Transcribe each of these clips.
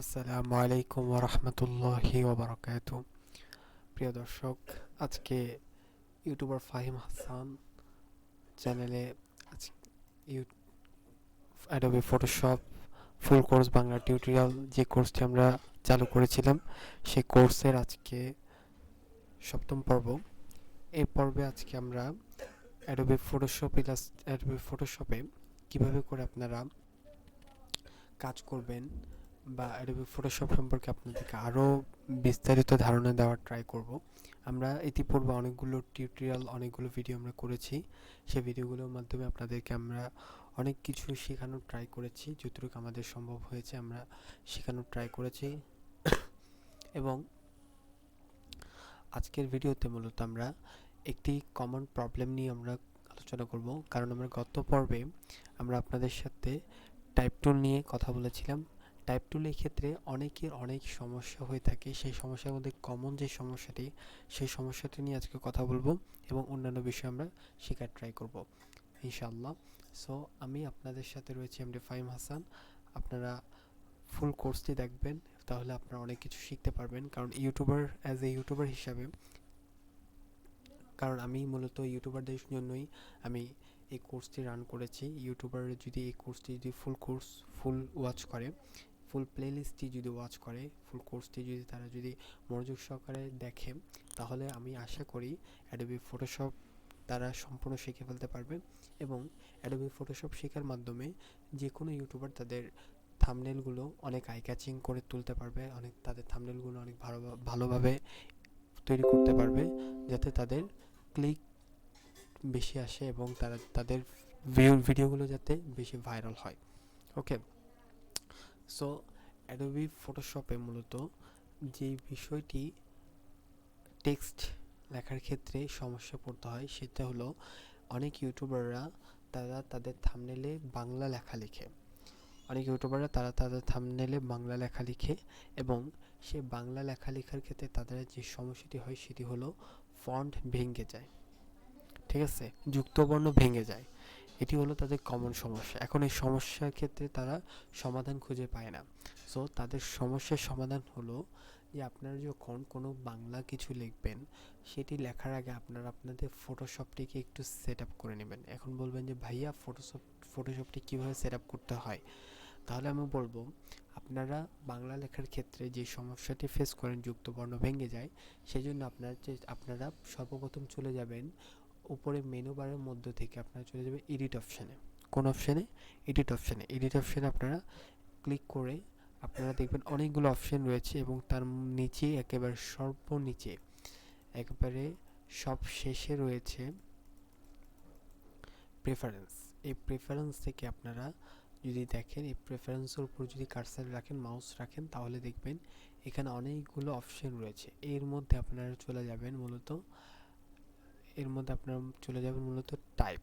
আসসালামু আলাইকুম ওয়া রাহমাতুল্লাহি ওয়া বারাকাতুহু। প্রিয় দর্শক, আজকে ইউটিউবার ফাহিম হাসান চ্যানেলে আজ Adobe Photoshop full course Bangla tutorial যে কোর্সটি আমরা চালু করেছিলাম সেই কোর্সের আজকে সপ্তম পর্ব। এই পর্বে আজকে আমরা অ্যাডোবি ফটোশপে কিভাবে করে আপনারা কাজ করবেন বা অ্যাডোবি ফটোশপ সম্পর্কে আপনাদেরকে আরও বিস্তারিত ধারণা দেওয়ার ট্রাই করব। আমরা ইতিপূর্বে অনেকগুলো ভিডিও আমরা করেছি। সেই ভিডিওগুলোর মাধ্যমে আপনাদেরকে আমরা অনেক কিছু শেখানোর ট্রাই করেছি, যতটুকু আমাদের সম্ভব হয়েছে আমরা শেখানোর ট্রাই করেছি। এবং আজকের ভিডিওতে মূলত আমরা একটি কমন প্রবলেম নিয়ে আমরা আলোচনা করব, কারণ আমরা গত পর্বে আমরা আপনাদের সাথে টাইপ টুল নিয়ে কথা বলেছিলাম। টাইপ টুলের ক্ষেত্রে অনেকের অনেক সমস্যা হয়ে থাকে। সেই সমস্যার মধ্যে কমন যে সমস্যাটি, সেই সমস্যাটি নিয়ে আজকে কথা বলবো এবং অন্যান্য বিষয় আমরা শেখার ট্রাই করব ইনশাআল্লাহ। সো আমি আপনাদের সাথে রয়েছি এমডি ফাহিম হাসান। আপনারা ফুল কোর্সটি দেখবেন, তাহলে আপনারা অনেক কিছু শিখতে পারবেন। কারণ ইউটিউবার হিসাবে, কারণ আমি মূলত ইউটিউবারদের জন্যই আমি এই কোর্সটি রান করেছি। ইউটিউবার যদি এই কোর্সটি যদি ফুল ওয়াচ করে, ফুল প্লেলিস্টটি যদি ওয়াচ করে, ফুল কোর্সটি যদি তারা যদি মনোযোগ সহকারে দেখে, তাহলে আমি আশা করি অ্যাডোবি ফটোশপ তারা সম্পূর্ণ শিখে ফেলতে পারবে। এবং অ্যাডোবি ফটোশপ শেখার মাধ্যমে যে কোনো ইউটিউবার তাদের থাম্বনেলগুলো অনেক আই ক্যাচিং করে তুলতে পারবে, তাদের থাম্বনেলগুলো অনেক ভালোভাবে তৈরি করতে পারবে, যাতে তাদের ক্লিক বেশি আসে এবং তারা তাদের ভিডিওগুলো যাতে বেশি ভাইরাল হয়। ওকে, সো অ্যাডোবি ফটোশপে মূলত যে বিষয়টি টেক্সট লেখার ক্ষেত্রে সমস্যা পড়তে হয় সেটা হলো অনেক ইউটিউবাররা তারা তাদের থাম্বনেলে বাংলা লেখা লিখে। এবং সে বাংলা লেখা লেখার ক্ষেত্রে তাদের যে সমস্যাটি হয় সেটি হলো ফন্ট ভেঙে যায়। ঠিক আছে, যুক্তবর্ণ ভেঙে যায়। এটি হলো তাদের কমন সমস্যা। এখন এই সমস্যার ক্ষেত্রে তারা সমাধান খুঁজে পায় না। সো তাদের সমস্যার সমাধান হলো যে আপনারা যখন কোনো বাংলা কিছু লিখবেন, সেটি লেখার আগে আপনারা আপনাদের ফটোশপটিকে একটু সেট আপ করে নেবেন। এখন বলবেন যে ভাইয়া ফটোশপটি কীভাবে সেট আপ করতে হয়? তাহলে আমি বলবো, আপনারা বাংলা লেখার ক্ষেত্রে যে সমস্যাটি ফেস করেন, যুক্তবর্ণ ভেঙে যায়, সেই জন্য আপনারা সর্বপ্রথম চলে যাবেন উপরে মেনু বারের মধ্য থেকে আপনারা চলে যাবেন এডিট অপশানে। কোন অপশানে? এডিট অপশানে আপনারা ক্লিক করে আপনারা দেখবেন অনেকগুলো অপশান রয়েছে এবং তার নিচে একেবারে সর্বনিচে একেবারে সব শেষে রয়েছে প্রেফারেন্স। এই প্রেফারেন্স থেকে আপনারা যদি দেখেন, এই প্রেফারেন্সের উপর যদি কার্সার রাখেন, মাউস রাখেন, তাহলে দেখবেন এখানে অনেকগুলো অপশান রয়েছে। এর মধ্যে আপনারা চলে যাবেন মূলত টাইপ।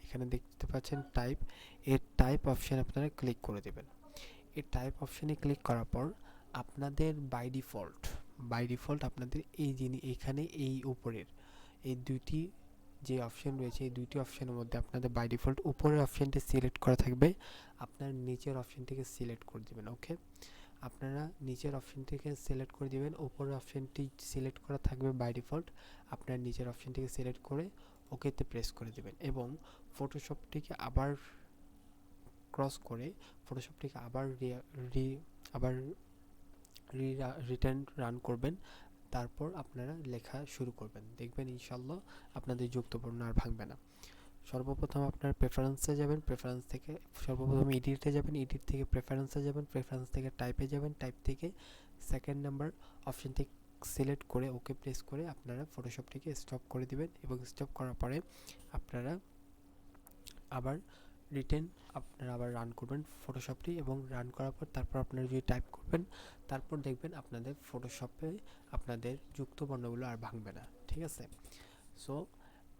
এখানে দেখতে পাচ্ছেন টাইপ। এর টাইপ অপশানে আপনারা ক্লিক করে দেবেন। এই টাইপ অপশানে ক্লিক করার পর আপনাদের বাই ডিফল্ট আপনাদের এখানে এই উপরের এই দুইটি যে অপশান রয়েছে, এই দুইটি অপশানের মধ্যে আপনাদের বাই ডিফল্ট উপরের অপশানটি সিলেক্ট করা থাকবে, আপনার নিচের অপশানটিকে সিলেক্ট করে দেবেন। ওকে, আপনারা নিচের অপশানটিকে সিলেক্ট করে দেবেন, উপরের অপশানটি সিলেক্ট করা থাকবে বাই ডিফল্ট, আপনার নিচের অপশানটিকে সিলেক্ট করে ওকেতে প্রেস করে দেবেন এবং ফটোশপটিকে আবার ক্রস করে ফটোশপটিকে আবার রিটার্ন রান করবেন। তারপর আপনারা লেখা শুরু করবেন, দেখবেন ইনশাল্লাহ আপনাদের যুক্তবর্ণ আর ভাঙবে না। সর্বপ্রথম আপনার প্রেফারেন্সে যাবেন, সর্বপ্রথম এডিটে যাবেন, এডিট থেকে প্রেফারেন্সে যাবেন, প্রেফারেন্স থেকে টাইপে যাবেন, টাইপ থেকে সেকেন্ড নাম্বার অপশন থেকে সিলেক্ট করে ওকে প্রেস করে আপনারা ফটোশপটিকে স্টপ করে দিবেন এবং স্টপ করার পরে আপনারা আবার আবার রান করবেন ফটোশপটি এবং রান করার পর তারপর আপনারা যদি টাইপ করবেন, তারপর দেখবেন আপনাদের ফটোশপে আপনাদের যুক্ত বর্ণগুলো আর ভাঙবে না। ঠিক আছে, সো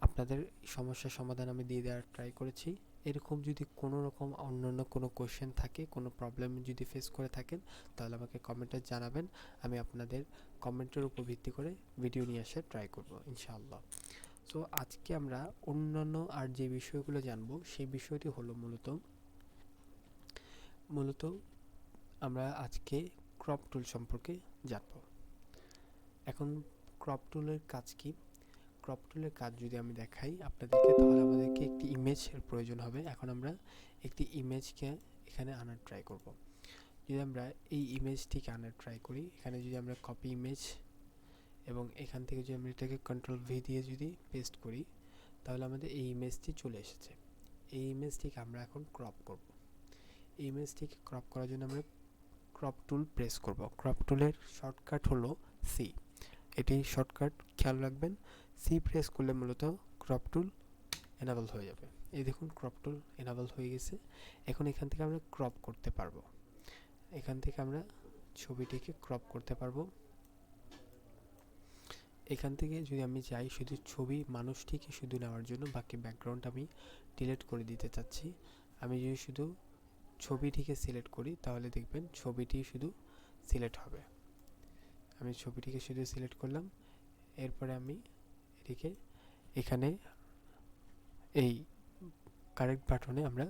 আপনাদের সমস্যার সমাধান আমি দিয়ে দেওয়ার ট্রাই করেছি। এরকম যদি কোনো রকম অন্যান্য কোনো কোয়েশ্চেন থাকে, কোনো প্রবলেম যদি ফেস করে থাকেন, তাহলে আমাকে কমেন্টে জানাবেন। আমি আপনাদের কমেন্টের উপর ভিত্তি করে ভিডিও নিয়ে আসার ট্রাই করব ইনশাআল্লাহ। সো আজকে আমরা অন্যান্য আর যে বিষয়গুলো জানবো, সেই বিষয়টি হলো মূলত আমরা আজকে ক্রপ টুল সম্পর্কে জানবো। এখন ক্রপ টুলের কাজ কি? ক্রপ টুলের কাজ যদি আমি দেখাই আপনাদেরকে, তাহলে আমাদেরকে একটি ইমেজের প্রয়োজন হবে। এখন আমরা একটি ইমেজকে এখানে আনার ট্রাই করব। যদি আমরা এই ইমেজটিকে আনার ট্রাই করি, এখানে যদি আমরা কপি ইমেজ এবং এখান থেকে যদি আমরা এটাকে কন্ট্রোল ভি দিয়ে যদি পেস্ট করি, তাহলে আমাদের এই ইমেজটি চলে এসেছে। এই ইমেজটিকে আমরা এখন ক্রপ করব। এই ইমেজটিকে ক্রপ করার জন্য আমরা ক্রপ টুল প্রেস করব। ক্রপ টুলের শর্টকাট হলো সি। এটি শর্টকাট খেয়াল রাখবেন। সি প্রেস করলে মূলত ক্রপ টুল এনাবল হয়ে যাবে। এই দেখুন ক্রপ টুল এনাবল হয়ে গেছে। এখন এখান থেকে আমরা ক্রপ করতে পারবো। এখান থেকে আমরা ছবিটিকে ক্রপ করতে পারবো। এখান থেকে যদি আমি চাই শুধু ছবি মানুষটিকে শুধু নেওয়ার জন্য, বাকি ব্যাকগ্রাউন্ড আমি ডিলিট করে দিতে চাচ্ছি, আমি যদি শুধু ছবিটিকে সিলেক্ট করি তাহলে দেখবেন ছবিটি শুধু সিলেক্ট হবে। আমি ছবিটিকে শুধু সিলেক্ট করলাম, এরপরে আমি এটিকে এখানে এই কারেক্ট বাটনে আমরা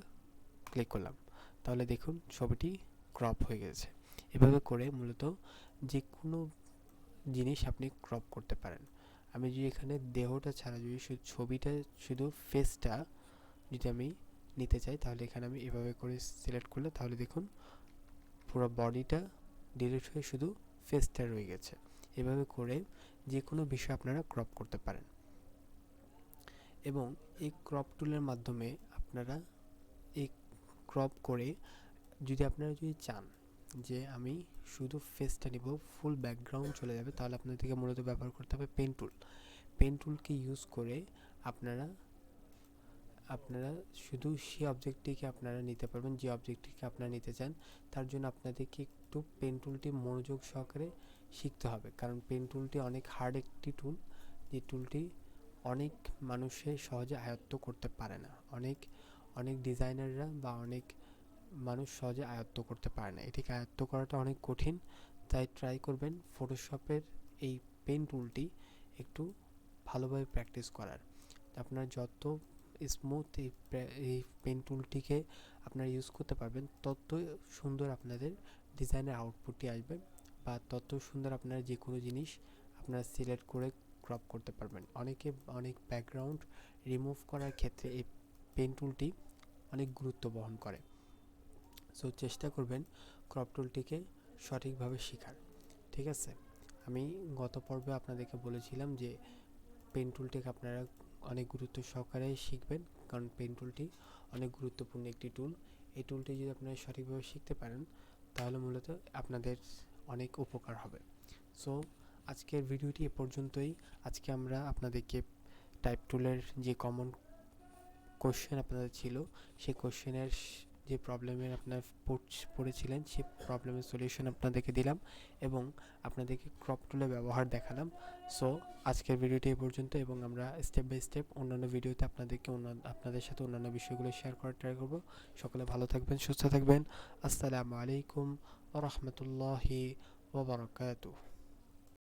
ক্লিক করলাম, তাহলে দেখুন ছবিটি ক্রপ হয়ে গেছে। এভাবে করে মূলত যে কোনো জিনিস আপনি ক্রপ করতে পারেন। আমি যদি এখানে দেহটা ছাড়া যদি শুধু ছবিটা, শুধু ফেসটা যদি আমি নিতে চাই, তাহলে এখানে আমি এভাবে করে সিলেক্ট করলে তাহলে দেখুন পুরো বডিটা ডিলিট হয়ে শুধু ফেসটা রয়ে গেছে। এভাবে করে যে কোনো বিষয় আপনারা ক্রপ করতে পারেন। এবং এই ক্রপ টুলের মাধ্যমে আপনারা এই ক্রপ করে যদি আপনারা যদি চান যে আমি শুধু ফেসটা নিব, ফুল ব্যাকগ্রাউন্ড চলে যাবে, তাহলে আপনাদেরকে মূলত ব্যবহার করতে হবে পেন টুল। পেন টুলকে ইউজ করে আপনারা শুধু সেই অবজেক্টটিকে আপনারা নিতে পারবেন যে অবজেক্টটিকে আপনারা নিতে চান। তার জন্য আপনাদেরকে একটু পেন টুলটি মনোযোগ সহকারে শিখতে হবে, কারণ পেন টুলটি অনেক হার্ড একটি টুল, যে টুলটি অনেক মানুষের সহজে আয়ত্ত করতে পারে না। অনেক ডিজাইনাররা বা অনেক মানুষ সহজে আয়ত্ত করতে পারে না। এটিকে আয়ত্ত করাটা অনেক কঠিন, তাই ট্রাই করবেন ফটোশপের এই পেন টুলটি একটু ভালোভাবে প্র্যাকটিস করার। আপনার যত স্মুথ এই পেন টুলটিকে আপনারা ইউজ করতে পারবেন, তত সুন্দর আপনাদের ডিজাইনের আউটপুটটি আসবে, বা তত সুন্দর আপনারা যে কোনো জিনিস আপনারা সিলেক্ট করে ক্রপ করতে পারবেন। অনেক ব্যাকগ্রাউন্ড রিমুভ করার ক্ষেত্রে এই পেন টুলটি অনেক গুরুত্ব বহন করে। সো চেষ্টা করবেন ক্রপ টুলটিকে সঠিকভাবে শেখার। ঠিক আছে, আমি গত পর্বে আপনাদেরকে বলেছিলাম যে পেন টুলটিকে আপনারা অনেক গুরুত্ব সহকারে শিখবেন, কারণ পেন টুলটি অনেক গুরুত্বপূর্ণ একটি টুল। এই টুলটি যদি আপনারা সঠিকভাবে শিখতে পারেন, তাহলে মূলত আপনাদের অনেক উপকার হবে। সো আজকের ভিডিওটি এ পর্যন্তই। আজকে আমরা আপনাদেরকে টাইপ টুলের যে কমন কোশ্চেন আপনাদের ছিল, সেই কোশ্চেনের যে প্রবলেমের আপনার পড়েছিলেন, সেই প্রবলেমের সলিউশন আপনাদেরকে দিলাম এবং আপনাদেরকে ক্রপ টুলের ব্যবহার দেখালাম। সো আজকের ভিডিওটি এই পর্যন্ত, এবং আমরা স্টেপ বাই স্টেপ অন্যান্য ভিডিওতে আপনাদের সাথে অন্যান্য বিষয়গুলো শেয়ার করার ট্রাই করব। সকলে ভালো থাকবেন, সুস্থ থাকবেন। আসসালামু আলাইকুম ওয়া রাহমাতুল্লাহি ওয়া বারাকাতুহু।